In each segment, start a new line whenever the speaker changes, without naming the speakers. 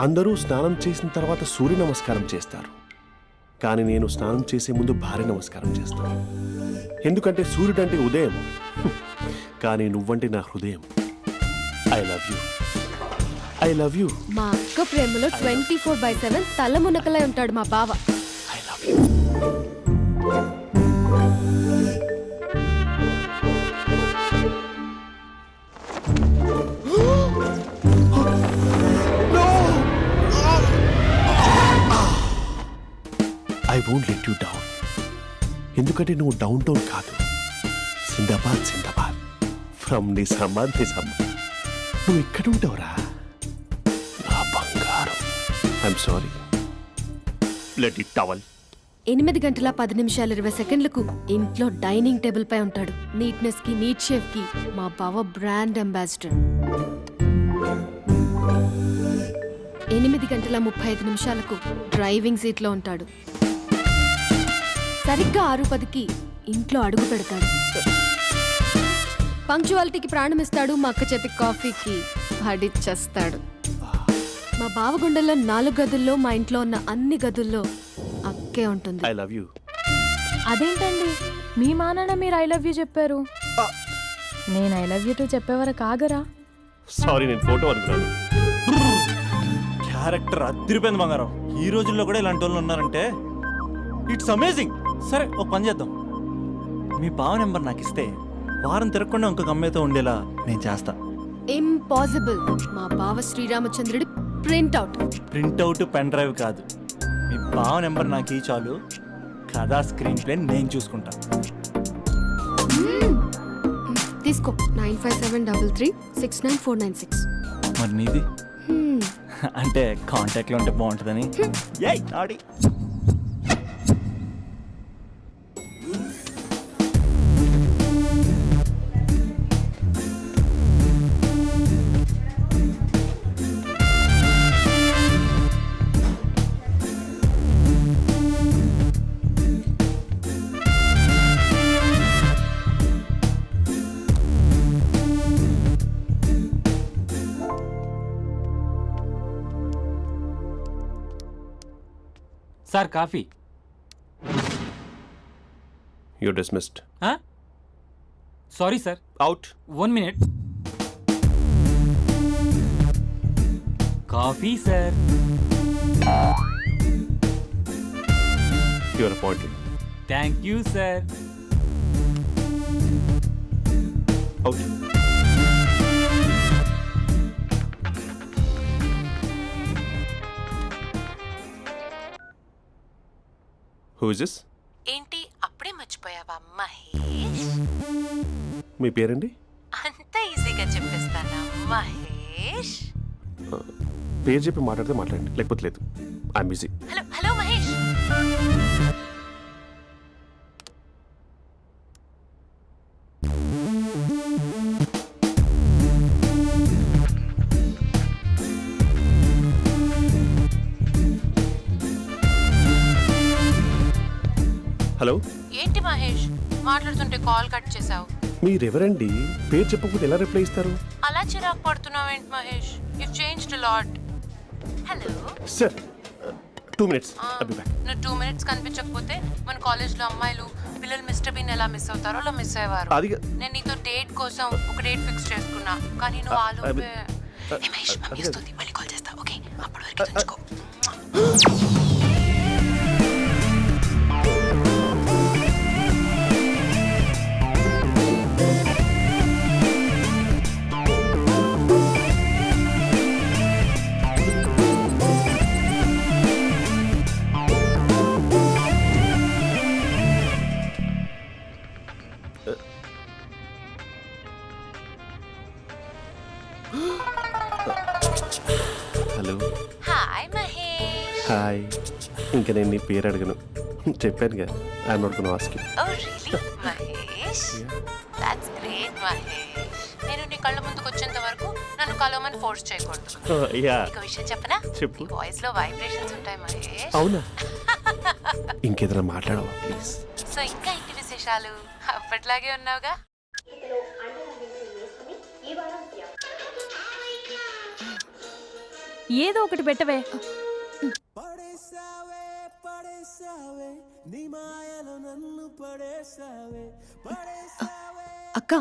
అందరూ స్నానం చేసిన తర్వాత సూర్య నమస్కారం చేస్తారు, కానీ నేను స్నానం చేసే ముందు భార్య నమస్కారం చేస్తాను. ఎందుకంటే సూర్యుడు అంటే ఉదయం, కానీ నువ్వంటే నా హృదయం. I love you, I love you.
మా అక్క ప్రేమలో 24/7 తల మునకలై ఉంటాడు మా బావ.
I love you. I won't let you down. ఎందుకంటే నువ్వు డౌన్ టౌన్ కాదు, జిందాబాద్ జిందాబాద్ ఫ్రమ్ నిజామాబాద్ నిజామాబాద్. నువ్వు ఎక్కడుంటావురా నా బంగారం? I'm sorry, let it towel.
8 గంటల 10 నిమిషాలు 20 సెకండ్లకు ఇంట్లో డైనింగ్ టేబుల్ పై ఉంటాడు. నీట్నెస్ కి, నీట్ షేఫ్ కి మా బావ బ్రాండ్ అంబాసిడర్. 8 గంటల 35 నిమిషాలకు డ్రైవింగ్ సీట్ లో ఉంటాడు. సరిగ్గా 6:10కి ఇంట్లో అడుగు పెడతాడు. పంక్చువాలిటీకి ప్రాణం ఇస్తాడు. మా అక్క చేతి కాఫీకి పడిచ్చేస్తాడు. మా బావ గుండెల్లో 4 గదుల్లో, మా ఇంట్లో ఉన్న అన్ని గదుల్లో అక్కే ఉంటుంది.
I love you.
అదేంటండి మీ మానాన్న మీరు ఐ లవ్ యూ చెప్పారు, నేను ఐ లవ్ యూ టు చెప్పేవరకు ఆగరా?
సారీ, నేను ఫోటో అనుకున్నాను.
క్యారెక్టర్ అదిరిపోయింది బంగారం. ఈ రోజుల్లో కూడా ఇలాంటి వాళ్ళు ఉన్నారంటే ఇట్స్ అమేజింగ్. సరే ఓ పని చేద్దాం, మీ బావ నెంబర్ నాకు ఇస్తే వారం తిరగకుండా ఇంకొక అమ్మాయితో ఉండేలా నేను చేస్తా.
ఇంపాసిబుల్. మా బావ శ్రీరామచంద్రుడి ప్రింట్అవుట్.
ప్రింట్అవుట్ పెన్ డ్రైవ్ కాదు, మీ బావ నెంబర్ నాకు ఈ చాలు. కథా స్క్రీన్ ప్లే నేను చూసుకుంటా.
తీసుకో. 9573369496.
మరి నీది? అంటే కాంటాక్ట్లో ఉంటే బాగుంటుందని. ఏయ్ ఆడి
sir coffee.
You dismissed.
Sorry sir.
Out.
1 minute. Coffee sir.
You are appointed.
Thank you sir.
Out. Who is this?
ఏంటి అప్పుడే మర్చిపోయావా మహేష్?
మీ పేరండి?
అంత ఈజీగా చెప్పేస్తానా మహేష్?
పేరు చెప్పి మాట్లాడితే మాట్లాడండి, లేకపోతే లేదు. I'm busy.
Hello hello Mahesh.
Hello.
ఏంటి మహేష్ మాట్లాడుతుంటే కాల్ కట్ చేసావు?
మీరెవరండి? పేరు చెప్పకపోతే ఎలా రిప్లై ఇస్తారు?
అలా చిరాకు పడుతున్నావేంటి Mahesh? You changed a lot. Hello
sir, 2 minutes. I'll be back.
నువ్వు 2 minutes కనిపించకపోతే మన కాలేజ్లో అమ్మాయిలు పిల్లలు మిస్టర్ బీన్ ఎలా మిస్ అవుతారో అలా మిస్ అయ్యేవారు. నేను నీతో డేట్ కోసం ఒక డేట్ ఫిక్స్ చేసుకున్నా, కానీ నువ్వు ఆలోపే. మహేష్ మమ్మీ వస్తుంది, మళ్ళీ కాల్ చేస్తా. ఓకే, అప్పటి వరకు ఉంచుకో.
హలో.
హాయ్ మహేష్.
హాయ్. ఇంకా నేను నీ పేరు అడగను, చెప్పానుగా. I'm not gonna ask you.
Oh really Mahesh? That's great Mahesh. నేను నీ కళ్ళ ముందుకు వచ్చేంత వరకు నన్ను కలవమని ఫోర్స్ చేయకూడదు.
యా.
నీకు విషయం చెప్పనా?
చెప్పు.
నీ వాయిస్ లో వైబ్రేషన్స్ ఉంటాయి మహేష్.
అవునా? ఇంకేదైనా మాట్లాడవా ప్లీజ్?
సో ఇంకా ఇంటి విశేషాలు అప్పట్లాగే ఉన్నావుగా?
ఏదో ఒకటి పెట్టవే.
అక్క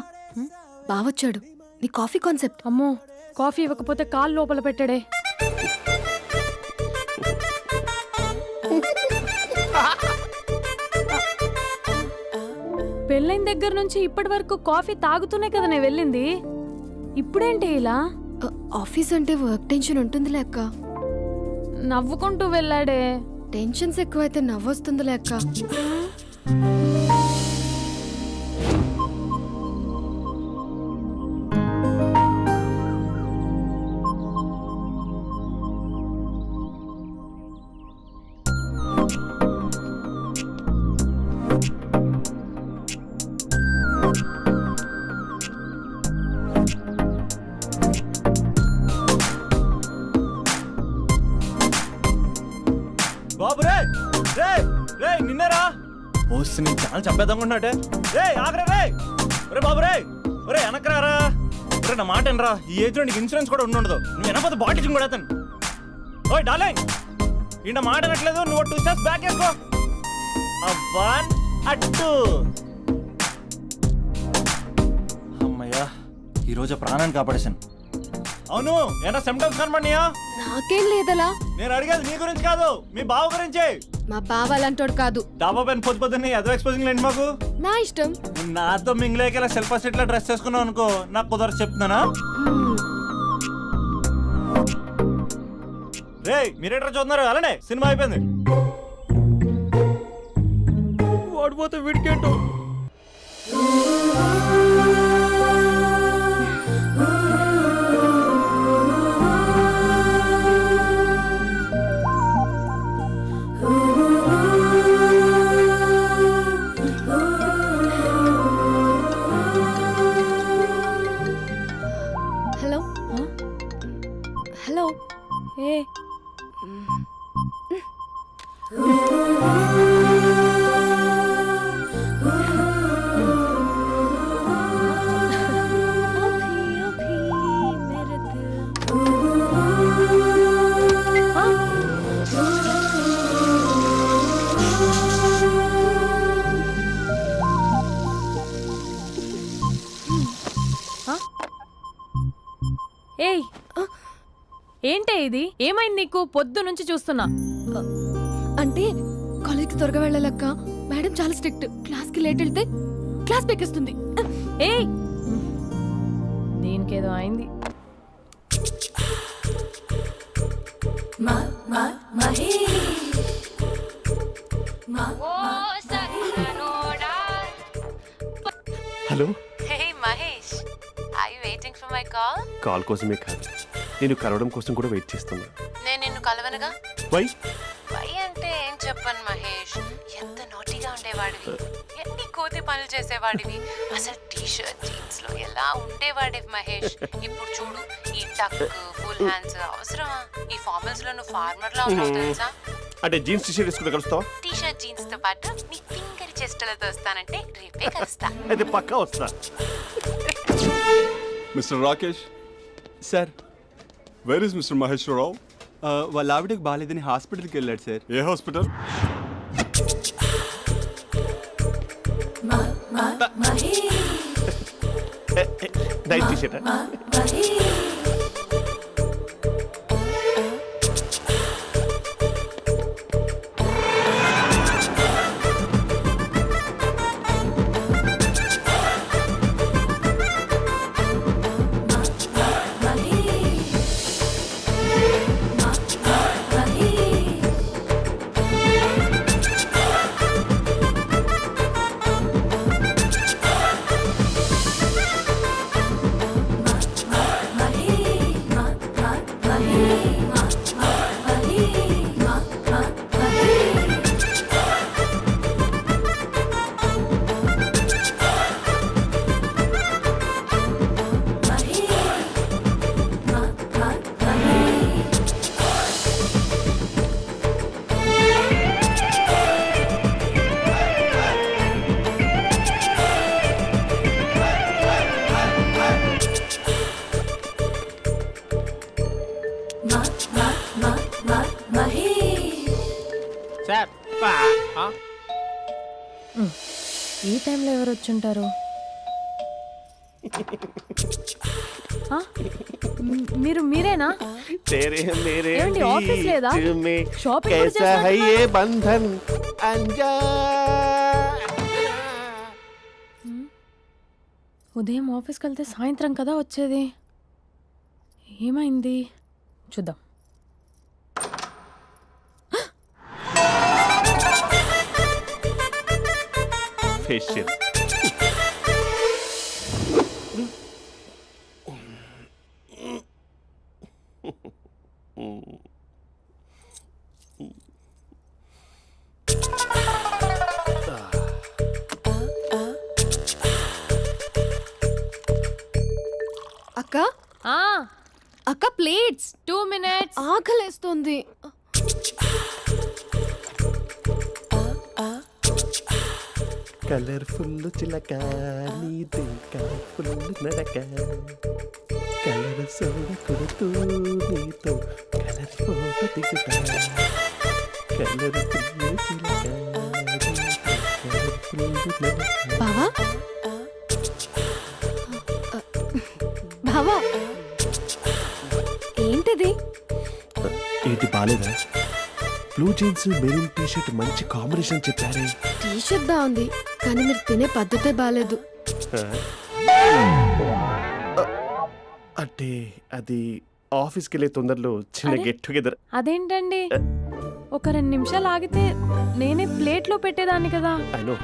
బావొచ్చాడు. నీ కాఫీ కాన్సెప్ట్.
అమ్మో, కాఫీ ఇవ్వకపోతే కాలు లోపల పెట్టడే. పెళ్ళైన దగ్గర నుంచి ఇప్పటి వరకు కాఫీ తాగుతూనే కదా నేను వెళ్ళింది. ఇప్పుడేంటి ఇలా?
ఆఫీస్ అంటే వర్క్ టెన్షన్ ఉంటుందిలే అక్క.
నవ్వుకుంటూ వెళ్ళాడే.
టెన్షన్స్ ఎక్కువైతే నవ్వొస్తుందిలే అక్క.
బాబు రే రే రే నిన్నరా వస్తే నేను చాలా చంపేద్దామనుకున్నాటే. రే ఆగరా రే. ఒరే బాబు రే, ఒరే వెనకరారా. ఒరే నా మాట వినరా, ఈ ఏజ్ లో నీకు ఇన్సూరెన్స్ కూడా ఉండదు. నువ్వు వెనకపోతే బాటిల్ కూడా అతను. ఓయ్ డార్లింగ్, ఈయన మాట అనట్లేదు. నువ్వు 2 స్టెప్స్ బ్యాక్ వేసుకో. 1 2. అమ్మయ్యా, ఈరోజు ప్రాణాన్ని కాపాడేశాను. అవును, ఏనా సిమ్టమ్స్ కనబడినాయా?
నాకేం లేదలా.
నేను అడిగేది నీ గురించి కాదు, మీ బావ గురించి.
మా బావ అలాంటోడు కాదు.
డాబా పైన పొద్దు పొద్దున్నే అదో ఎక్స్పోజింగ్ లేండి మాకు.
నా ఇష్టం.
నువ్వు నాతో మింగిలేక ఇలా సెల్ఫ్ అసెట్ లా డ్రెస్ చేసుకున్నావు అనుకో, నాకు కుదరదు చెప్తున్నానా. రే మీరేట్రా చూస్తున్నారు? అలానే సినిమా అయిపోయింది. వాడిపోతే వీడికేంటో.
Hello hello.
ఏ ఏయ్, ఏంటే ఇది? ఏమైంది నీకు? పొద్దు నుంచి చూస్తున్నా.
అంటే కాలేజ్కి త్వరగా వెళ్ళాలక్క. మేడం చాలా స్ట్రిక్ట్. క్లాస్కి లేట్ వెళ్తే క్లాస్ పెక్కిస్తుంది.
ఏయ్, దీనికేదో అయింది.
Hello.
Hey Mahesh, are you waiting for my call?
Call కోసమే కాదు, నేను కలవడం కోసం కూడా వెయిట్ చేస్తున్నా.
నేను నిన్ను కలవనుగా.
వై?
వై అంటే ఏం చెప్పను మహేష్, ఎంత నోటిగా ఉండేవాడివి, ఎన్ని కోతి పనులు చేసేవాడివి, అసలు టీ షర్ట్ జీన్స్ లో ఎలా ఉండేవాడివి మహేష్. ఇప్పుడు చూడు, ఈ టక్ ఫుల్ హ్యాండ్స్ అవసరమా? ఈ ఫార్మల్స్ లో నువ్వు ఫార్మర్ లా ఉన్నావు తెలుసా?
అంటే జీన్స్ టీషర్ట్ వేసుకుని కలుస్తావా?
టీ షర్ట్ జీన్స్ తో పాటు నీ ఫింగర్ చెస్టలతో వస్తానంటే రేపే కలుస్తా.
అయితే పక్కా వస్తా.
Mister Rakesh,
sir,
where is mister Maheswararao?
వాళ్ళ ఆవిడకి బాగాలేదని హాస్పిటల్కి వెళ్ళాడు సార్.
ఏ హాస్పిటల్?
Night t-shirt.
సార్
ఈ టైంలో ఎవరు వచ్చుంటారు? ఆ? మీరేనా?
तेरे मेरे
ఏమండి, ఆఫీస్ లేదా?
बीच में
షాపింగ్ కూడా
कैसा है
చేస్తున్నారు?
ये बंधन अंजा
ఉదయం ఆఫీస్కి వెళ్తే సాయంత్రం కదా వచ్చేది. ఏమైంది చూద్దాం.
फेशियल
అక్క
ఆ,
అక్క ప్లేట్స్
2 minutes.
ఆకలేస్తుంది.
కలర్ఫుల్ చిలక నీది కలర్ఫుల్ నడక కలర్ సోడ కొడుతూ నీతో కలర్ ఫోటో దిగుతా కలర్ఫుల్ చిలక కలర్ఫుల్ నడక.
బావా బావా ఏంటిది?
ఏంటి బాలేదా? Blue jeans maroon T shirt మంచి కాంబినేషన్ చెప్పారే.
టీ షర్ట్ బాగుంది కానీ మీరు తినే పద్ధతే బాగాలేదు.
అంటే అది ఆఫీస్కి వెళ్ళే తొందరలో చిన్న
అరే?
Get together.
అదేంటండి, ఒక 2 నిమిషాలు ఆగితే నేనే ప్లేట్లో పెట్టేదాన్ని కదా.
I know,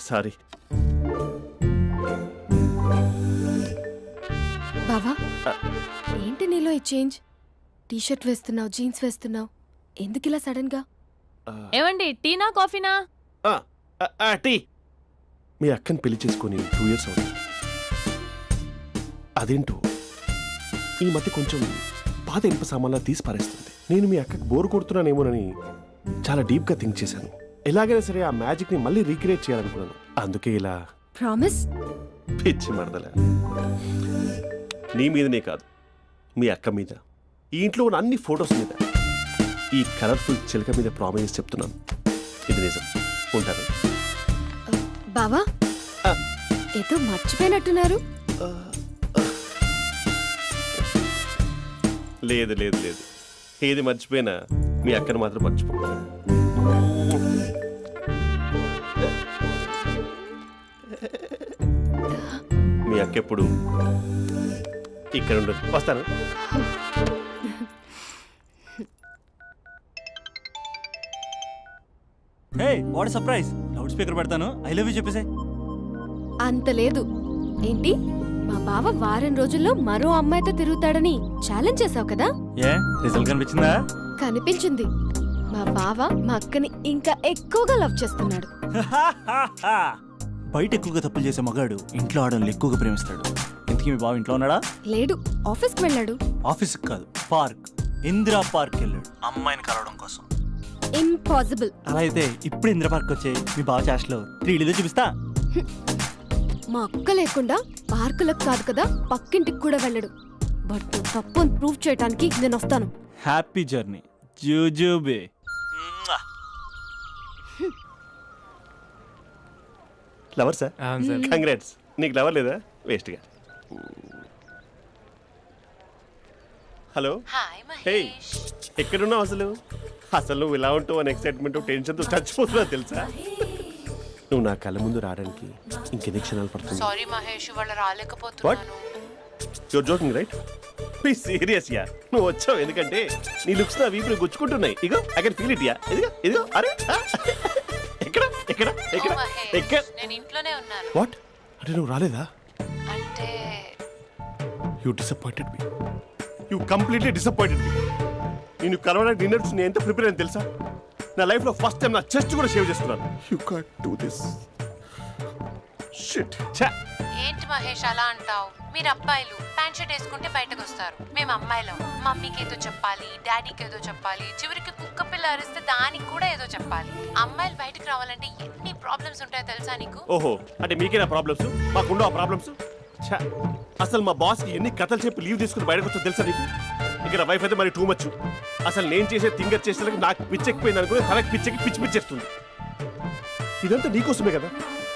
sorry.
బావా ఏంటి నీలో ఈ చేంజ్? టీ షర్ట్ వేస్తున్నావు, జీన్స్ వేస్తున్నావు, ఎందుకు ఇలా సడన్ గా?
ఏమండి, టీనా కాఫీనా?
టీ. మీ అక్కని పెళ్లి చేసుకొని 2 years అవుతుంది. అదేంటో ఈ మధ్య కొంచెం పాత ఇనుప సామాన్లా తీసి పారేస్తుంది. నేను మీ అక్కకి బోర్ కొడుతున్నానేమోనని చాలా డీప్గా థింక్ చేశాను. ఎలాగైనా సరే ఆ మ్యాజిక్ని మళ్ళీ రీక్రియేట్ చేయాలనుకున్నాను. అందుకే ఇలా
ప్రామిస్?
పిచ్చి మరదల. నీ మీదనే కాదు, మీ అక్క మీద, ఈ ఇంట్లో ఉన్న అన్ని ఫొటోస్ మీద, ఈ కలర్ఫుల్ చిలక మీద ప్రామిస్ చెప్తున్నాను. ఇది నిజం. ఉంటాను.
బావా
ఆ.
ఏదో మర్చిపోయినట్టున్నారు.
లేదు లేదు లేదు, ఏది మర్చిపోయినా మీ అక్కను మాత్రం మర్చిపో. మీ అక్క ఎప్పుడు ఇక్కడ ఉండదు. వస్తాను.
Hey what surprise. Loud speaker పెడతాను, ఐ లవ్ యూ చెప్పేసే.
అంత లేదు. ఏంటి, మా బావ వారం రోజుల్లో మరో అమ్మాయితో తిరుగుతాడని ఛాలెంజ్ చేసావు కదా?
ఏ రిజల్ట్ కనిపించిందా?
కనిపించింది. మా బావ మా అక్కని ఇంకా ఎక్కువగా లవ్ చేస్తున్నాడు.
బయట ఎక్కువగా తప్పులు చేసే మగాడు ఇంట్లో ఆడవాళ్ళు ఎక్కువగా ప్రేమిస్తాడు. ఇంతకీ మీ బావ ఇంట్లో ఉన్నాడా?
లేడు, ఆఫీస్కి వెళ్ళాడు.
ఆఫీస్కి కాదు, పార్క్, ఇందిరా పార్క్ వెళ్ళాడు అమ్మాయిని కలవడం కోసం.
ఇంపాసిబుల్.
అలా అయితే ఇప్పుడు ఇందిరా పార్క్ వచ్చే మీ బావ చాష్లో 3Dలో చూపిస్తా.
మా అక్క లేకుండా పార్కులకు కాదు కదా పక్కింటికి కూడా వెళ్ళడు. బట్ నువ్వు తప్పు అని ప్రూవ్ చేయడానికి నేను వస్తాను.
హ్యాపీ జర్నీ జూజూబే.
Lover sir, congrats. నీకు లవర్ లేదా? వేస్ట్గా. హలో.
Hi
hey,
Mahesh.
ఎక్కడున్నావు అసలు? అసలు నువ్వు ఇలా ఉంటావు అని ఎక్సైట్మెంట్ టెన్షన్తో చచ్చిపోతున్నా తెలుసా? నువ్వు నా కళ్ళ ముందు రావడానికి ఇంకెన్ని క్షణాలు పడుతుంది?
సారీ మహేష్, ఇవాళ రాలేకపోతున్నాను.
You're joking right? Be serious yeah. నువ్వు వచ్చావు ఎందుకంటే నీ లుక్స్ నా వీపుని గుచ్చుకుంటున్నాయి. ఇగో I can feel it yeah. ఇదిగో ఇదిగో. అరే ఎక్కడ ఎక్కడ ఎక్కడ
ఓ మహేష్,
ఎక్కడ?
నేను ఇంట్లోనే ఉన్నాను.
వాట్? అంటే నువ్వు రాలేదా?
అంటే
you disappointed me. You completely disappointed me. నేను కరోనా డిన్నర్స్ నేను ఎంత ప్రిపేర్ అని తెలుసా? నా లైఫ్లో ఫస్ట్ టైం నా చెస్ట్ కూడా సేవ్ చేస్తున్నాను. You can't do this. Shit. ఛా.
ఏంటి మహేష్ అలా అంటావు? మీరు అబ్బాయిలు ప్యాంట్ షర్ట్ వేసుకుంటే బయటకు వస్తారు. మేము అమ్మాయిలం మమ్మీకి ఏదో చెప్పాలి, డాడీకి ఏదో చెప్పాలి, చివరికి కుక్క పిల్ల అరిస్తే దానికి కూడా ఏదో చెప్పాలి. అమ్మాయిలు బయటకు రావాలంటే ఎన్ని ప్రాబ్లమ్స్ ఉంటాయో తెలుసా నీకు?
ఓహో, అంటే మీకేనా ప్రాబ్లమ్స్? మాకుండవు ఆ ప్రాబ్లమ్స్? ఛా. అసలు మా బాస్కి ఎన్ని కథలు చెప్పి లీవ్ తీసుకుని బయటకు వచ్చా తెలుసా నీకు? ఇక నా వైఫ్ అయితే మరి టూ మచ్. అసలు నేను చేసే థింగర్ చేసేందుకు నాకు పిచ్చెక్కిపోయింది అనుకుని తనకి పిచ్చెక్కి పిచ్చి పిచ్చేస్తుంది. ఇదంతా నీకోసమే కదా,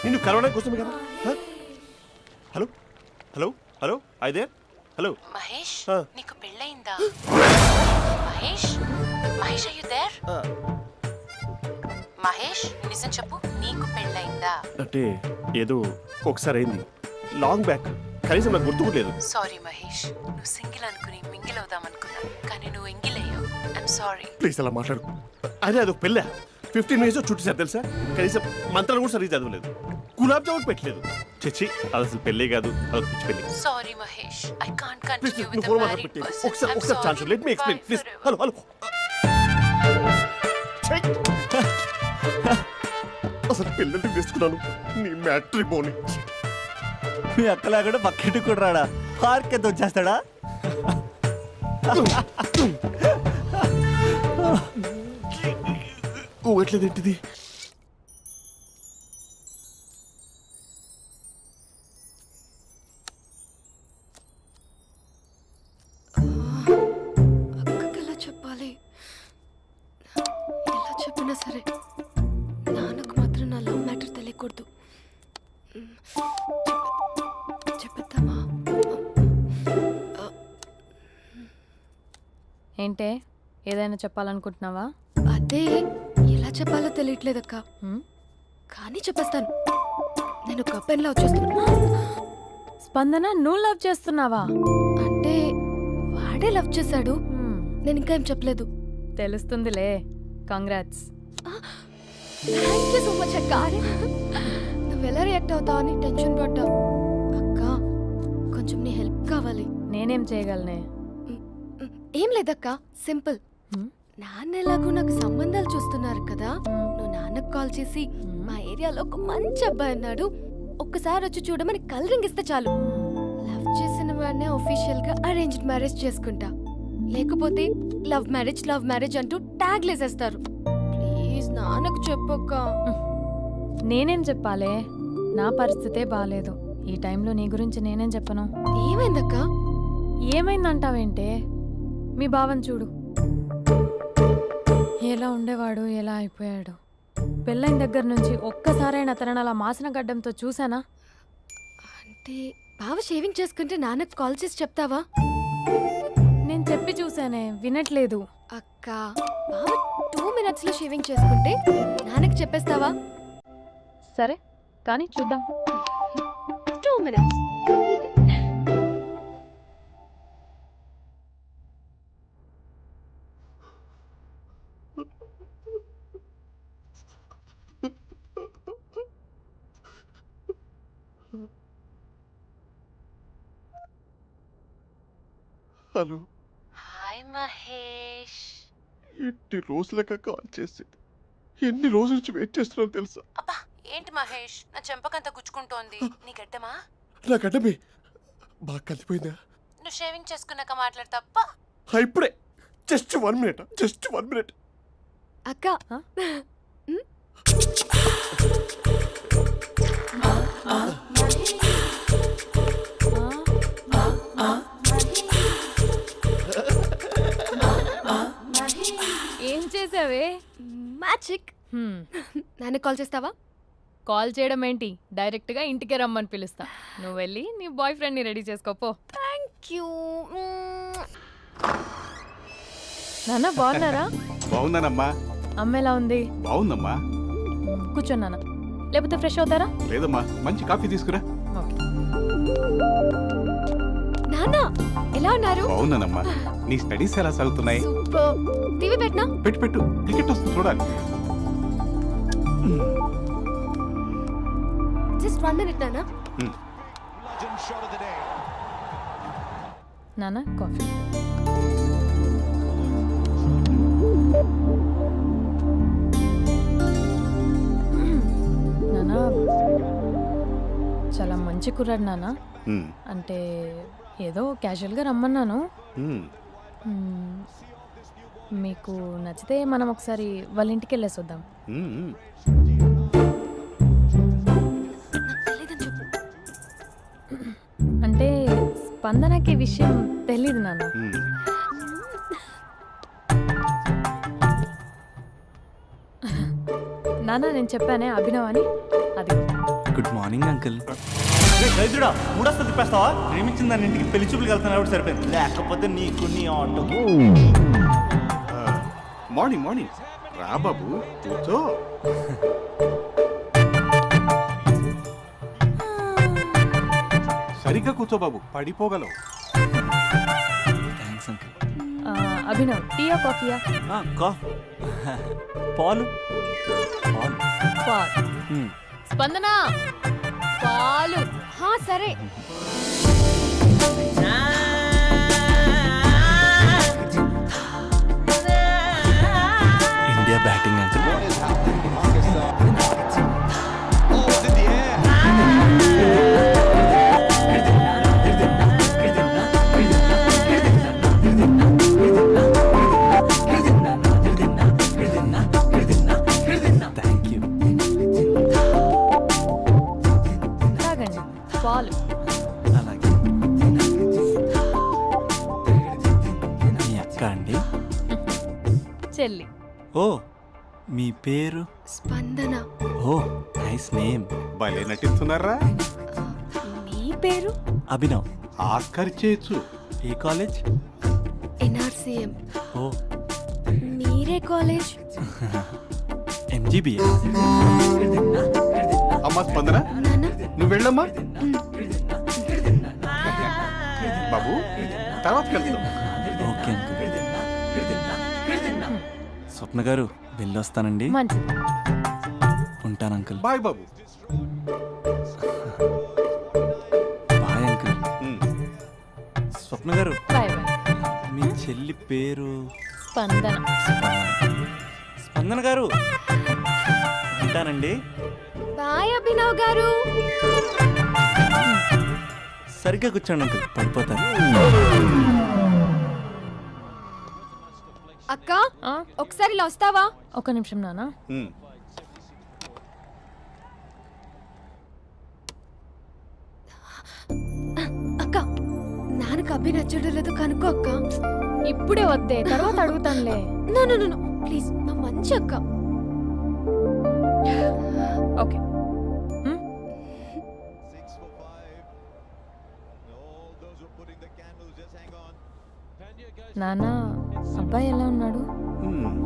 నిన్ను కలవడం కోసమే కదా. హ? హలో హలో హలో అయితే హలో.
మహేష్
ఆ.
నీకు పెళ్ళయిందా? Mahesh Mahesh are you there? మహేష్ నిజం చెప్పు, నీకు పెళ్ళయిందా?
అంటే ఏదో ఒకసారి అయింది, లాంగ్ బ్యాక్, కనీసం నాకు గుర్తు కూడా లేదు.
సారీ మహేష్, నువ్వు సింగిల్ అనుకుని మింగిల్ అవుదాం అనుకున్నా, కానీ నువ్వు ఎంగిల్ అయ్యావు. I'm sorry.
ప్లీజ్ అలా మాట్లాడు. అదే అదొక పెళ్ళ 15 మినిట్స్ చుట్టేసారు తెలుసా. కనీసం మంత్రాలు కూడా సరిగ్గా చదవలేదు, గులాబ్ జామున్ పెట్టలేదు. చచ్చి అది అసలు పెళ్ళే కాదు, అదొక పిచ్చి పెళ్ళి.
Sorry Mahesh, I can't
please
continue
నువ్వు
విత్
ఫోన్
ద
మాట్లాడి
మ్యారీడ్
పెట్టి
పర్సన్.
ఒకసారి chance let me explain please. Hello hello. అసలు పిల్లల్ని వేసుకున్నాను నీ మ్యాట్రీ బోని.
మీ అక్కలా కూడా పక్కింటి కూడా రాడా, పార్క్ ఎంత వచ్చేస్తాడా?
ఊగట్లేదు ఏంటిది?
అక్కకి ఎలా చెప్పాలి? ఎలా చెప్పినా సరే నాన్నకు మాత్రం నా లవ్ మ్యాటర్ తెలియకూడదు. చెప్పేద్దామా?
ఏంటే ఏదైనా చెప్పాలనుకుంటున్నావా?
అదే ఎలా చెప్పాలో తెలియట్లేదక్క,
హ్మ్?
కానీ చెప్పేస్తాను. నేను ఒక అబ్బాయిని లవ్ చేస్తున్నా.
స్పందన, నువ్వు లవ్ చేస్తున్నావా?
అంటే వాడే లవ్ చేశాడు,
హ్మ్,
నేను ఇంకా ఏం చెప్పలేదు.
తెలుస్తుందిలే. Congrats.
Thank you so much అక్క. నువ్వు ఎలా రియాక్ట్ అవుతావు అని టెన్షన్ పడ్డావు. అక్క కొంచెం నీ హెల్ప్ కావాలి.
నేనేం చేయగలనే?
ఏం లేదక్క, సింపుల్.
హ్మ్?
నాన్న ఎలాగో నాకు సంబంధాలు చూస్తున్నారు కదా, నువ్వు నాన్నకు కాల్ చేసి మా ఏరియాలో ఒక మంచి అబ్బాయి అన్నాడు, ఒక్కసారి వచ్చి చూడమని కలరింగ్ ఇస్తే చాలు. లవ్ చేసిన వాడినే ఒఫీషియల్ గా అరేంజ్డ్ మ్యారేజ్ చేసుకుంటా. లేకపోతే లవ్ మ్యారేజ్ అంటూ ట్యాగ్ లేసేస్తారు. ప్లీజ్ నాన్నకు చెప్పక్క.
నేనేం చెప్పాలే? నా పరిస్థితే బాలేదు. ఈ టైంలో నీ గురించి నేనేం చెప్పను?
ఏమైందక్క?
ఏమైందంటావేంటే? మీ బావని చూడు, ఎలా ఉండేవాడు, ఎలా అయిపోయాడు. పెళ్ళైన దగ్గర నుంచి ఒక్కసారైనా తనని అలా మాసిన గడ్డంతో చూసానా?
అంటే బావ షేవింగ్ చేసుకుంటే నాన్నకు కాల్ చేసి చెప్తావా?
నేను చెప్పి చూసానే, వినట్లేదు.
అక్క బావ 2 minutes లో షేవింగ్ చేసుకుంటే నాన్నకి చెప్పేస్తావా?
సరే కానీ చూద్దాం.
2 minutes.
హలో.
హాయ్ మహేష్.
ఎన్ని రోజులుగా కాల్ చేసింది, ఎన్ని రోజుల నుంచి వెయిట్ చేస్తున్నావు తెలుసా?
అబ్బా ఏంటి మహేష్, నా చెంపకంత గుచ్చుకుంటోంది. నీ గడ్డమా?
నా గడ్డమే బాగా కలిపోయిందా?
నువ్వు షేవింగ్ చేసుకున్నాక మాట్లాడు తప్ప.
ఇప్పుడే జస్ట్ 1 minute, జస్ట్ 1 minute.
అక్క
Huh? ఏం చేసావే?
మ్యాజిక్. నాన్నకు కాల్ చేస్తావా?
కాల్ చేయడం ఏంటి, డైరెక్ట్గా ఇంటికే రమ్మని పిలుస్తా. నువ్వు వెళ్ళి నీ బాయ్ ఫ్రెండ్ని రెడీ చేసుకోపో.
Thank you.
నాన్న బాగున్నారా?
బాగున్నానమ్మా.
అమ్మ ఎలా ఉంది?
బాగుందమ్మా.
కూర్చోను నాన్న, లేకపోతే ఫ్రెష్ అవుతారా?
లేదమ్మా, మంచి కాఫీ తీసుకురా.
ఓకే.
నాన్న ఎలా ఉన్నారు?
బాగున్నానమ్మా. నీ స్టడీస్ ఎలా సాగుతున్నాయి?
సూపర్. టీవీ పెట్టనా?
పెట్టు పెట్టు, క్రికెట్ వస్తుంది చూడాలి.
జస్ట్ 1 minute నాన్న.
నాన్న కాఫీ. నాన్న చాలా మంచి కుర్రాడు నాన్న. అంటే ఏదో క్యాజువల్గా రమ్మన్నాను. మీకు నచ్చితే మనం ఒకసారి వాళ్ళ ఇంటికి వెళ్ళేసి వద్దాం.
నాకు తెలీదని చెప్పు.
అంటే స్పందనకి ఈ విషయం తెలీదు నాన్న. నాన్న నేను చెప్పానే అభినవ్ అని అది
గుడ్ మార్నింగ్ అంకుల్.
రైతుడా మూడొస్తా తిప్పేస్తావా? ప్రేమించిన దాని ఇంటికి పెళ్లి చూపులు వెళ్తున్నా సరిపోయింది, లేకపోతే నీకు నీ ఆటో.
మార్నింగ్ మార్నింగ్ రా బాబు కూర్చో. సరిగ్గా కూర్చో బాబు, పడిపోగలవు.
Thanks uncle.
అభినవ్ టీయా కాఫీయా?
పాలు పాలు.
పాల్. స్పందన పాలు.
హా సరే.
India batting uncle. Thank you.
తాగండి పాలు.
అలాగే. మీ అక్క అండి?
చెల్లి.
ఓ మీ పేరు?
స్పందన.
ఓ నైస్ నేమ్.
భలే నటిస్తున్నారా?
మీ పేరు?
అభినవ్.
ఆస్కర్ చేయొచ్చు.
ఏ కాలేజ్?
ఎన్ఆర్సీఎం.
ఓ
మీరే కాలేజ్?
ఎంజీబీఏ.
అమ్మా స్పందన
నాన్న
నువ్వు వెళ్ళమ్మా. బాబు తర్వాత కలుద్దాం.
Okay uncle. స్వప్న గారు వెళ్ళొస్తానండి.
మంచిది.
ఉంటాను అంకుల్.
బాయ్ బాబు.
Bye uncle.
ఉమ్.
స్వప్న గారు
బాయ్ బాయ్.
మీ చెల్లి పేరు?
స్పందన.
స్పందన గారు ఉంటానండి.
బాయ్ అభినవ్ గారు.
సరిగ్గా కూర్చోండి అంకుల్, పడిపోతాను.
అక్క
ఆ,
ఒకసారి ఇలా వస్తావా?
ఒక నిమిషం నాన్న.
ఉమ్.
అక్క నాన్నకు అభి నచ్చడం లేదు కనుక్కో అక్క.
ఇప్పుడే వద్దే, తర్వాత అడుగుతానులే.
నో నో నో ప్లీజ్, మా మంచి అక్క.
ఓకే. నాన్న అబ్బాయి ఎలా ఉన్నాడు?
ఉమ్.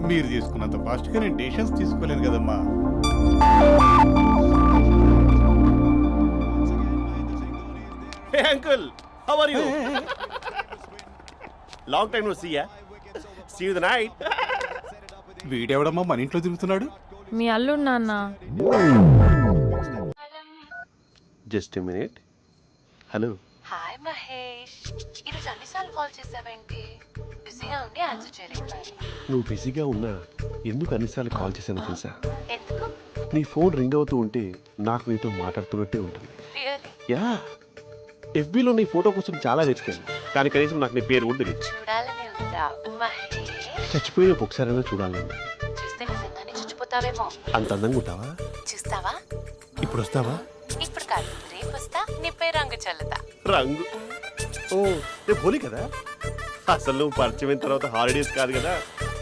మీరు తీసుకున్నంత ఫాస్ట్గా నేను డెసిషన్స్ తీసుకోలేను కదమ్మా.
Hey uncle, how are you? Long time no see ya. See you the night.
వీడెవడమ్మా మన ఇంట్లో తిరుగుతున్నాడు?
మీ అల్లుడు నాన్న.
Just a minute. Hello.
Hi Mahesh, ఈరోజు అన్నిసార్లు కాల్ చేసావేంటి? బిజీగా ఉండి ఆన్సర్ చేయలేకపోయాను.
నువ్వు బిజీగా ఉన్నా ఎందుకు అన్నిసార్లు కాల్ చేశానో తెలుసా?
ఎందుకు?
నీ ఫోన్ రింగ్ అవుతూ ఉంటే నాకు నీతో మాట్లాడుతున్నట్టే ఉంటుంది.
రియల్లీ?
యా, ఎఫ్బీలో నీ ఫోటో కోసం చాలా వెతికాను, కానీ కనీసం నాకు నీ పేరు కూడా తెలియదు.
చూడాలని ఉందా మహేష్?
చచ్చిపోయిన ఒకసారైనా చూడాలని.
చూస్తే నిజంగానే చచ్చిపోతావేమో.
అంత అందంగా ఉంటావా?
చూస్తావా?
ఇప్పుడు వస్తావా?
ఇప్పుడు కాదు, రేపు వస్తా, నీపై రంగు చల్లుతా.
రంగు? ఓ రేపు హోలీ కదా. అసలు నువ్వు పరిచయం తర్వాత హాలిడేస్ కాదు కదా,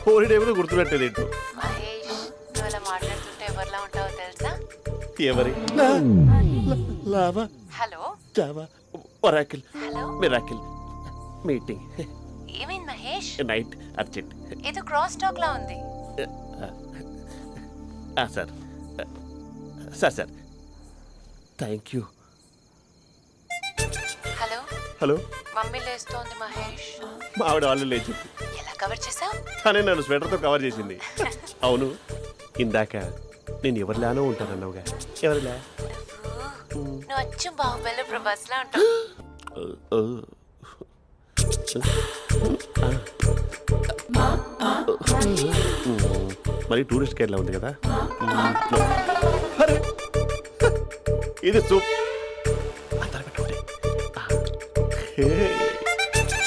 హోలిడే కూడా గుర్తున్నట్టేది ఏంటో.
మహేష్, నువ్వు అలా మాట్లాడుతుంటే ఎవరిలా ఉంటావో తెలుసా?
ఎవరి? Lava,
hello
java, oracle,
hello,
miracle, meeting,
ఏమైంది మహేష్?
Night, urgent.
ఏదో క్రాస్ టాక్ లా ఉంది.
Sir sir sir thank you.
Hello,
hello,
mummy లేస్తోంది మహేష్.
మా ఆవిడ వాళ్ళు లేచి
ఎలా కవర్ చేసావు?
తనే నన్ను స్వెటర్తో కవర్ చేసింది. అవును, ఇందాక నేను ఎవరిలానో ఉంటానన్నావుగా, ఎవరిలా?
నువ్వు అచ్చం బాహుబలి ప్రభాస్ లా ఉంటావు.
మరి టూరిస్ట్ కేరళ ఉంది కదా. అరే, ఇది సూప్.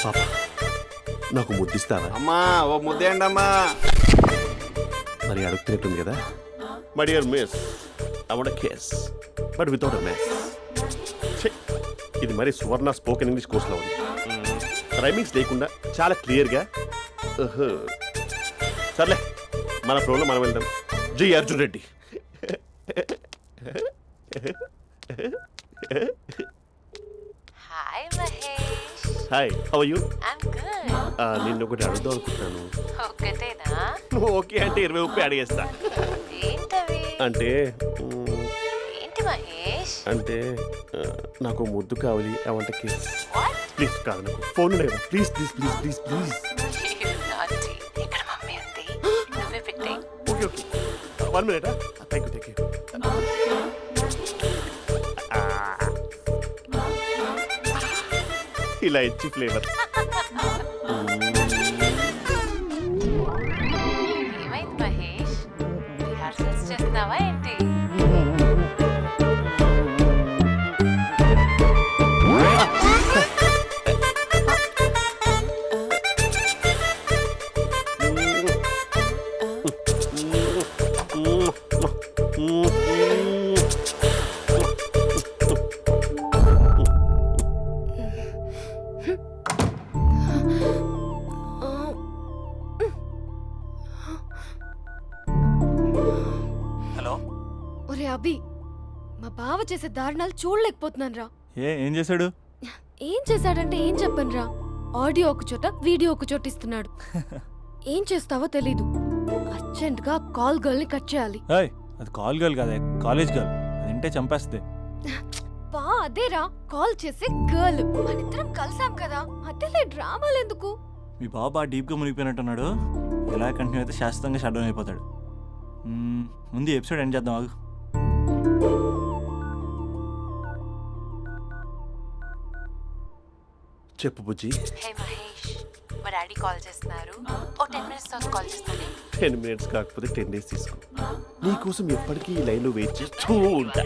పాప నాకు ముద్దిస్తావా?
అమ్మా ఓ ముద్దేయండి అమ్మా.
మరి అడుగుతున్నట్టుంది కదా. My dear miss, I want kiss but without a mess. ఇది మరి సువర్ణ స్పోకెన్ ఇంగ్లీష్ కోర్సులో ఉంది. రైమింగ్స్ లేకుండా చాలా క్లియర్గా. సర్లే, మన ఫ్లోలో మనం వెళ్దాం. జై Arjun Reddy.
Hi Mahesh.
Hi, how are you?
I'm good.
నిన్ను ఒకటి అడుగుదాం అనుకుంటున్నాను.
ఒకటేనా?
నువ్వు ఓకే అంటే 20 అడిగేస్తా.
ఏంటవి?
అంటే
ఏంటి మహేష్?
అంటే నాకు ముద్దు కావాలి. అవంటకి
వాట్?
ప్లీజ్ కాదు, నాకు ఫోన్ లేదు. Please please please please please.
నాటి ఇక్కడ మమ్మీ ఉంది, నువ్వే పెట్టే.
Okay okay, 1 minute. Thank you thank you. ఇలా ఇచ్చి ఫ్లేవర్.
ఏమైంది మహేష్? రిహార్సల్స్ చేస్తున్నావా ఏంటి?
హలో.
ఒరే అభి, మా బావ చేసే దారుణాలు చూడలేకపోతున్నాను రా.
ఏం చేశాడు?
ఏం చేశాడంటే ఏం చెప్పను రా. ఆడియో ఒక చోట, వీడియో ఒక చోట ఇస్తున్నాడు. ఏం చేస్తావో తెలీదు. అర్జెంట్ గా కాల్ గర్ల్ ని కట్ చేయాలి.
ఏయ్, అది కాల్ గర్ల్ కాదే, కాలేజ్ గర్ల్. అది వింటే చంపేస్తుంది.
బా అదేరా, కాల్ చేసే గర్ల్. మనిద్దరం కలిసాం కదా, మధ్యలో డ్రామాలు ఎందుకు?
మీ బాబు బాగా డీప్గా మునిగిపోయినట్టున్నాడు. ఎలా కంటిన్యూ అయితే శాశ్వతంగా షట్ డౌన్ అయిపోతాడు. ముందు ఎపిసోడ్ ఎండ్ చేద్దాం ఆగు.
చెప్పు బుజ్జి.
హే మహేష్, మా డాడీ కాల్ చేస్తున్నారు. ఓ 10 minutes తర్వాత కాల్ చేస్తాను.
10 minutes కాకపోతే 10 days తీసుకో. నీకోసం ఎప్పటికీ ఈ లైన్లో వెయిట్ చేస్తూ ఉంటా.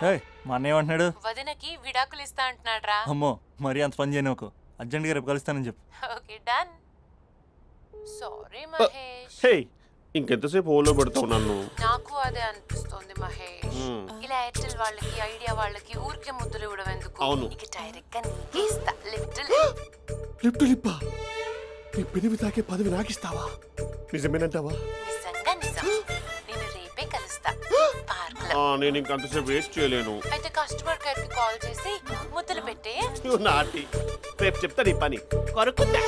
హే, మా అన్నయ్య ఏమంటున్నాడు?
వదినకి విడాకులు ఇస్తా అంటున్నాడు రా.
అమ్మో, మరీ అంత పని చేయను. ఒక అర్జెంట్గా రేపు కలుస్తానని చెప్పు.
Okay done. సారీ మహేష్.
హే, ఇంకెంతసేపు హోల్లో పెడతావు నన్ను?
నాకు అదే అనిపిస్తోంది మహేష్. ఇలా ఎయిర్టెల్ వాళ్ళకి, ఐడియా వాళ్ళకి ఊరికే ముద్దులు ఇవ్వడం ఎందుకు?
అవును.
ఇక డైరెక్ట్ గా నీకే ఇస్తా.
లిప్ టు లిప్పా? నీ పెనివి తాకే పదవి నాకిస్తావా? నిజమేనంటావా?
నిజంగా నిజం. నేను రేపే కలుస్తా పార్క్ లో.
నేను ఇంకంతసేపు వెయిట్ చేయలేను.
అయితే కస్టమర్ కేర్ కి కాల్ చేసి ముద్దులు పెట్టే.
నాటి రేపు చెప్తా నీ పని. కొరుకుందా?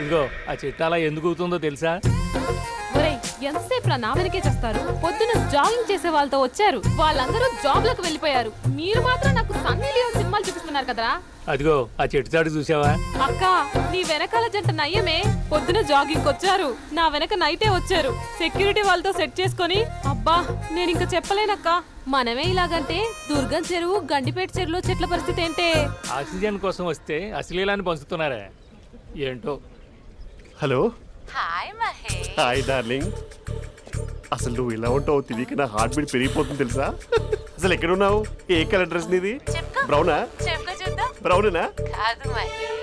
ఇదిగో ఆ చెట్టు అలా ఎందుకు అవుతుందో తెలుసా?
ఒరేయ్, ఎంతసేపు నా వెనకే చేస్తారు? పొద్దున జాగింగ్ చేసే వాళ్ళతో వచ్చారు, వాళ్ళందరూ జాబ్లకు వెళ్ళిపోయారు. మీరు మాత్రం నాకు సన్నీ లియోన్ సినిమాలు చూపిస్తున్నారు కదరా.
అదిగో ఆ చెట్టు చాటు చూసావా?
అక్క, నీ వెనకాల జంట నయ్యమే. పొద్దున జాగింగ్ వచ్చారు, నా వెనక నైటే వచ్చారు. సెక్యూరిటీ వాళ్ళతో సెట్ చేసుకొని, అబ్బా నేను ఇంకా చెప్పలేనక్క. మనమే ఇలాగంటే దుర్గం చెరువు, గండిపేట చెరువులో చెట్ల పరిస్థితి ఏంటే?
ఆక్సిజన్ కోసం వస్తే అశ్లీలాన్ని పంచుతున్నారా ఏంటో.
Hello.
Hi Mahesh.
Hi darling. అసలు నువ్వు ఇలా ఉంటావు తెలియక నా హార్ట్ బీట్ పెరిగిపోతుంది తెలుసా? అసలు ఎక్కడున్నావు? ఏ కలర్ డ్రెస్ నీది?
చెప్పుకో.
బ్రౌనా?
చెప్పుకో చూద్దాం.
బ్రౌనేనా?
కాదు మహేష్.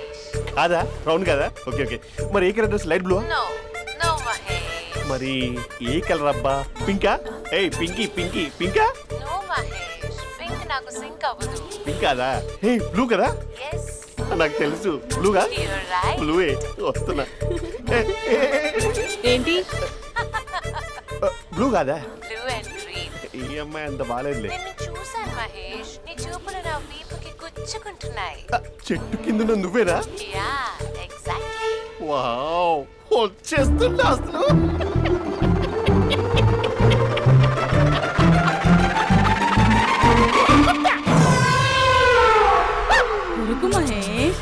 కాదా? బ్రౌన్ కదా? Okay okay. మరి ఏ colour dress? Light blue?
No no Mahesh.
మరి ఏ కలర్ అబ్బా? పింకా? ఏయ్ పింకీ పింకీ పింకా?
నో మహేష్, పింక్ నాకు సింక్ అవ్వదు.
పింక్ కాదా? ఏ బ్లూ కదా?
ఎస్,
నాకు తెలుసు. బ్లూగా?
You're right.
బ్లూవే వస్తున్నా.
ఏంటి?
బ్లూ కాదా?
Blue and green.
ఈ అమ్మాయి అంత బాగాలేదులే.
నిన్ను చూశాను మహేష్, నీ చూపులు నా వీపుకి గుచ్చుకుంటున్నాయి.
చెట్టు కింద నువ్వేనా?
Yeah exactly.
వావ్, వచ్చేస్తున్నా అసలు.
కొరుకు మహేష్,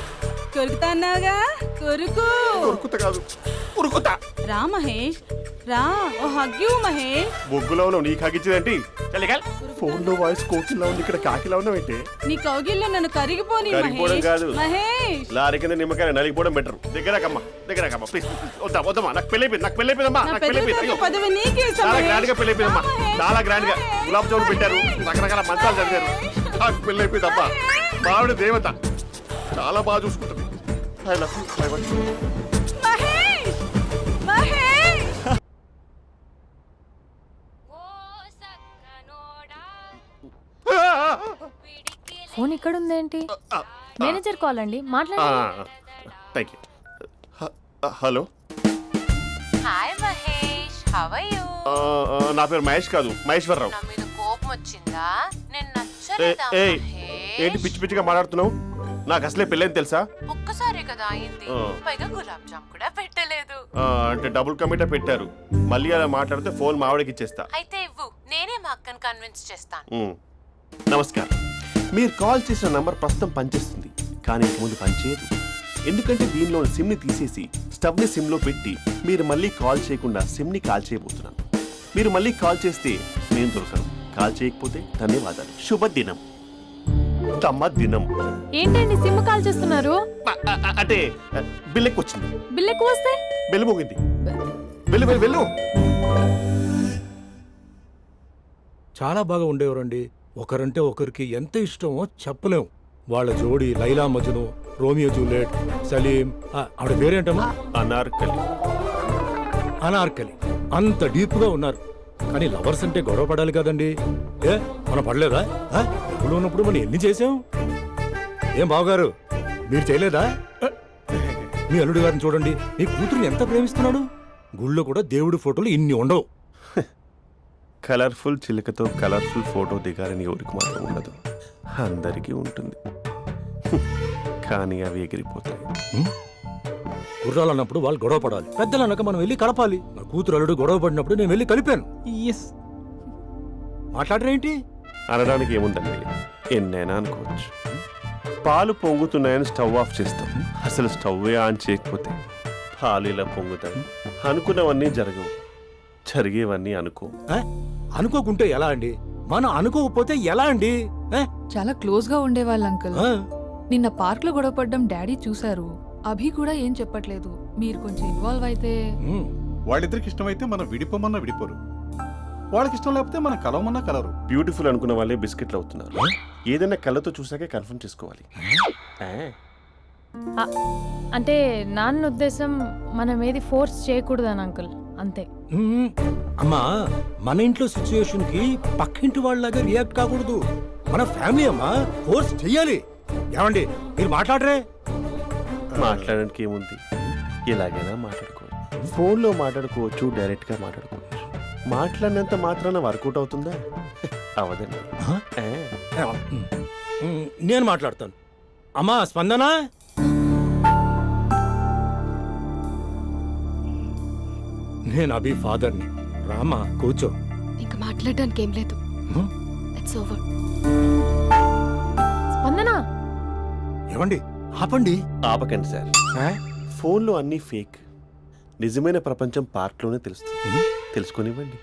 కొరుకుతా అన్నావుగా, కొరుకు.
ఉరుకుతా కాదు, ఉరుకుతా.
రా మహేష్, రా, ఓ హగ్గు మహేష్.
బొగ్గులో ఉన్నావు, నీకు హగించదేంటి? ఫోన్ లో వాయిస్ కోకిలా ఉంది, ఇక్కడ కాకిలా ఉన్నావేంటి?
నీ కౌగిల్లో నన్ను కరిగిపోని
కరిగిపోవడం
మహేష్.
కాదు.
మహేష్,
లారీ కింద నిమ్మకాయ నలిగిపోవడం బెటర్. దగ్గరకమ్మా, దగ్గరకమ్మా ప్లీజ్. వద్దా వద్దమ్మా, నాకు పెళ్ళైపోయింది, నాకు పెళ్ళైపోయిందమ్మా,
నా
నాకు పెళ్ళైపోయింది.
పెద్ద పదవి నీకే ఇస్తా
చాలా
మహేష్.
గ్రాండ్ గా పెళ్ళైపోయిందమ్మా,
రా మహేష్,
చాలా గ్రాండ్ గా.
మహేష్.
గులాబ్ జామున్ పెట్టారు, రకరకాల మంచాలు చదివారు. నాకు పెళ్ళైపోయిందమ్మా. మావిడ దేవత, చాలా బాగా చూసుకుంటుంది. I love you, I want you.
Mahesh, Mahesh.
Phone ఇక్కడ ఉందేంటి? మేనేజర్ కాల్ అండి, మాట్లాడండి.
Thank you. Hello.
Hi how are you?
నా పేరు మహేష్ కాదు, మహేశ్వరరావు.
నా మీద కోపం వచ్చిందా? నేను
ఏ-
నచ్చలేదా
ఏయ్, ఏంటి
మహేష్?
పిచ్చి పిచ్చిగా మాట్లాడుతున్నావు? నాకు అసలే పెళ్ళని తెలుసా?
ఒక్కసారే కదా అయింది,
ఆ.
పైగా గులాబ్ జామ్ కూడా పెట్టలేదు.
అంటే డబుల్ కమిటా పెట్టారు. మళ్ళీ అలా మాట్లాడితే ఫోన్ మావిడకి ఇచ్చేస్తా.
అయితే ఇవ్వు, నేనే మా అక్కని కన్విన్స్ చేస్తాను.
ఉమ్. నమస్కారం. మీరు కాల్ చేసిన నంబర్ ప్రస్తుతం పనిచేస్తుంది, కానీ ఇంక ముందు పనిచేయదు. ఎందుకంటే దీనిలో సిమ్ని తీసేసి స్టవ్ని సిమ్లో పెట్టి మీరు మళ్ళీ కాల్ చేయకుండా సిమ్ని కాల్ చేయబోతున్నాను. మీరు మళ్ళీ కాల్ చేస్తే నేను దొరకను, కాల్ చేయకపోతే ధన్యవాదాలు. శుభదినం. తమ దినం.
ఏంటండి సిమ్ కాల్ చేస్తున్నారు?
అంటే బిల్ ఎక్కువ వచ్చింది.
బిల్ ఎక్కువ వస్తే
బెల్లు మోగింది. వెళ్ళు వెళ్ళు వెళ్ళు.
చాలా బాగా ఉండేవారండి. ఒకరంటే ఒకరికి ఎంత ఇష్టమో చెప్పలేం. వాళ్ళ జోడి లైలా మజ్ను, రోమియో జూలియట్, సలీం, ఆవిడ పేరేంటమ్మా?
అనార్కలి.
అనార్కలి. అంత డీప్ గా ఉన్నారు. కానీ లవర్స్ అంటే గొడవ పడాలి కదండి. ఏ మనం పడలేదా? డబ్బులు ఉన్నప్పుడు మనం ఎన్ని చేసాం? ఏం బావగారు, మీరు చేయలేదా? మీ అల్లుడి గారిని చూడండి, మీ కూతురుని ఎంత ప్రేమిస్తున్నాడు. గుళ్ళో కూడా దేవుడి ఫోటోలు ఇన్ని ఉండవు.
కలర్ఫుల్ చిలుకతో కలర్ఫుల్ ఫోటో దిగాలని ఎవరికి మాత్రం ఉండదు, అందరికీ ఉంటుంది. కానీ అవి ఎగిరిపోతాయి.
గుర్రాలు అన్నప్పుడు వాళ్ళు గొడవ పడాలి, పెద్దలు అన్నాక మనం వెళ్ళి కలపాలి. నా కూతురు అల్లుడు గొడవ పడినప్పుడు నేను వెళ్ళి కలిపాను. మాట్లాడరేంటి?
అనడానికి ఏముందండి, ఎన్నైనా అనుకోవచ్చు. పాలు పొంగుతున్నాయని స్టవ్ ఆఫ్ చేస్తాం, అసలు స్టవ్వే ఆన్ చేయకపోతే పాలు ఇలా పొంగుతాయి. అనుకున్నవన్నీ జరగవు, జరిగేవన్నీ అనుకో.
అనుకోకుంటే ఎలా అండి? మనం అనుకోకపోతే ఎలా అండి?
చాలా క్లోజ్ గా ఉండేవాళ్ళు అంకుల్. నిన్న పార్క్ లో గొడవపడ్డం డాడీ చూశారు. అభి కూడా ఏం చెప్పట్లేదు. మీరు కొంచెం ఇన్వాల్వ్ అయితే.
వాళ్ళిద్దరికి ఇష్టమైతే మనం విడిపోమన్నా విడిపోరు, వాళ్ళకి ఇష్టం లేకపోతే మనం కలవమన్నా కలరు.
బ్యూటిఫుల్ అనుకున్న వాళ్ళే బిస్కెట్లు అవుతున్నారు. ఏదైనా కళ్ళతో చూసాకే కన్ఫర్మ్ చేసుకోవాలి.
అంటే నాన్న ఉద్దేశం మనం ఏది ఫోర్స్ చేయకూడదని అంకుల్, అంతే.
అమ్మా, మన ఇంట్లో సిచ్యుయేషన్ కి పక్కింటి వాళ్ళలాగా రియాక్ట్ కాకూడదు. మన ఫ్యామిలీ అమ్మా, ఫోర్స్ చెయ్యాలి. ఏమండి మీరు మాట్లాడరే?
మాట్లాడడానికి ఏముంది, ఎలాగైనా మాట్లాడుకోవచ్చు. ఫోన్లో మాట్లాడుకోవచ్చు, డైరెక్ట్గా మాట్లాడుకోవచ్చు. మాట్లాడినంత మాత్రాన వర్కౌట్ అవుతుందా? అవదండి.
నేను మాట్లాడతాను. అమ్మా స్పందన, నేను అభి ఫాదర్ని. రామా కూర్చో.
ఇంకా మాట్లాడడానికి ఏం లేదు. It's over.
స్పందన,
ఏమండి ఆపండి.
ఆపకండి సార్. ఫోన్లో అన్నీ ఫేక్, నిజమైన ప్రపంచం పార్ట్లోనే తెలుస్తుంది. తెలుసుకొనివ్వండి.